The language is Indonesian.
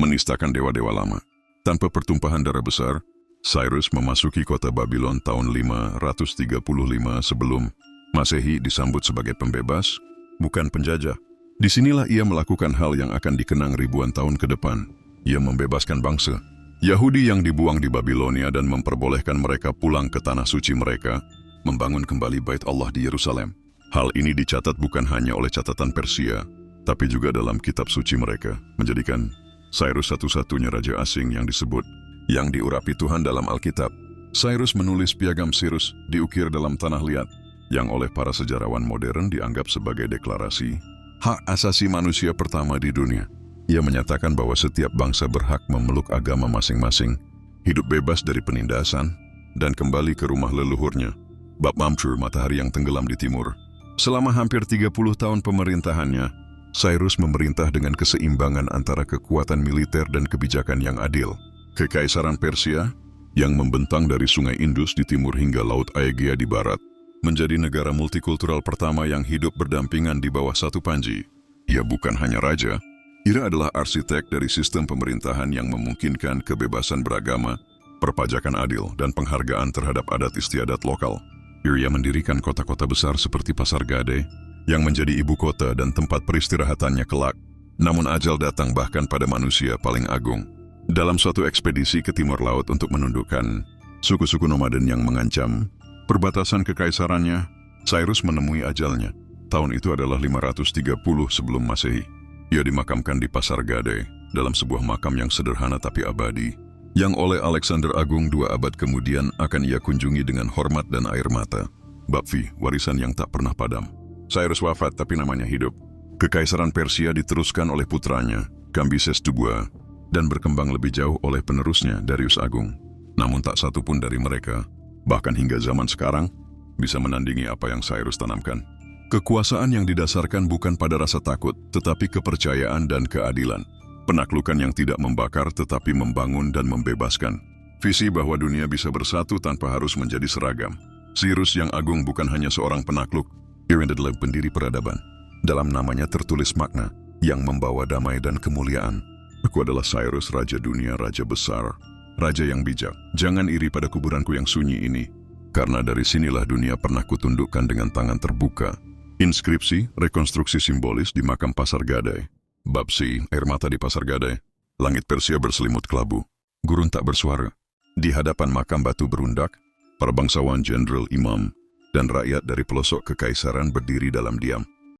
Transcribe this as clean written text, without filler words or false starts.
menistakan dewa-dewa lama. Tanpa pertumpahan darah besar, Cyrus memasuki kota Babylon tahun 535 sebelum Masehi disambut sebagai pembebas, bukan penjajah. Disinilah ia melakukan hal yang akan dikenang ribuan tahun ke depan. Ia membebaskan bangsa Yahudi yang dibuang di Babilonia dan memperbolehkan mereka pulang ke tanah suci mereka, membangun kembali Bait Allah di Yerusalem. Hal ini dicatat bukan hanya oleh catatan Persia, tapi juga dalam kitab suci mereka, menjadikan Cyrus satu-satunya raja asing yang disebut, yang diurapi Tuhan dalam Alkitab. Cyrus menulis piagam Cyrus diukir dalam tanah liat, yang oleh para sejarawan modern dianggap sebagai deklarasi hak asasi manusia pertama di dunia. Ia menyatakan bahwa setiap bangsa berhak memeluk agama masing-masing, hidup bebas dari penindasan, dan kembali ke rumah leluhurnya. Bab Mamcur, matahari yang tenggelam di timur. Selama hampir 30 tahun pemerintahannya, Cyrus memerintah dengan keseimbangan antara kekuatan militer dan kebijakan yang adil. Kekaisaran Persia, yang membentang dari sungai Indus di timur hingga Laut Aegea di barat, menjadi negara multikultural pertama yang hidup berdampingan di bawah satu panji. Ia bukan hanya raja, ia adalah arsitek dari sistem pemerintahan yang memungkinkan kebebasan beragama, perpajakan adil, dan penghargaan terhadap adat istiadat lokal. Ia mendirikan kota-kota besar seperti Pasar Gade, yang menjadi ibu kota dan tempat peristirahatannya kelak. Namun ajal datang bahkan pada manusia paling agung. Dalam suatu ekspedisi ke timur laut untuk menundukkan suku-suku nomaden yang mengancam perbatasan kekaisarannya, Cyrus menemui ajalnya. Tahun itu adalah 530 sebelum Masehi. Ia dimakamkan di Pasar Gade, dalam sebuah makam yang sederhana tapi abadi, yang oleh Alexander Agung 2 abad kemudian akan ia kunjungi dengan hormat dan air mata. Bab V, warisan yang tak pernah padam. Cyrus wafat tapi namanya hidup. Kekaisaran Persia diteruskan oleh putranya, Kambises II, dan berkembang lebih jauh oleh penerusnya, Darius Agung. Namun tak satu pun dari mereka, bahkan hingga zaman sekarang, bisa menandingi apa yang Cyrus tanamkan. Kekuasaan yang didasarkan bukan pada rasa takut, tetapi kepercayaan dan keadilan. Penaklukan yang tidak membakar tetapi membangun dan membebaskan. Visi bahwa dunia bisa bersatu tanpa harus menjadi seragam. Cyrus yang agung bukan hanya seorang penakluk, ia adalah pendiri peradaban. Dalam namanya tertulis makna yang membawa damai dan kemuliaan. Aku adalah Cyrus, raja dunia, raja besar, raja yang bijak. Jangan iri pada kuburanku yang sunyi ini, karena dari sinilah dunia pernah kutundukkan dengan tangan terbuka. Inskripsi, rekonstruksi simbolis di makam Pasar Gade. Bab C, air mata di Pasar Gade. Langit Persia berselimut kelabu. Gurun tak bersuara. Di hadapan makam batu berundak, para bangsawan, jenderal, imam, dan rakyat dari pelosok kekaisaran berdiri dalam diam.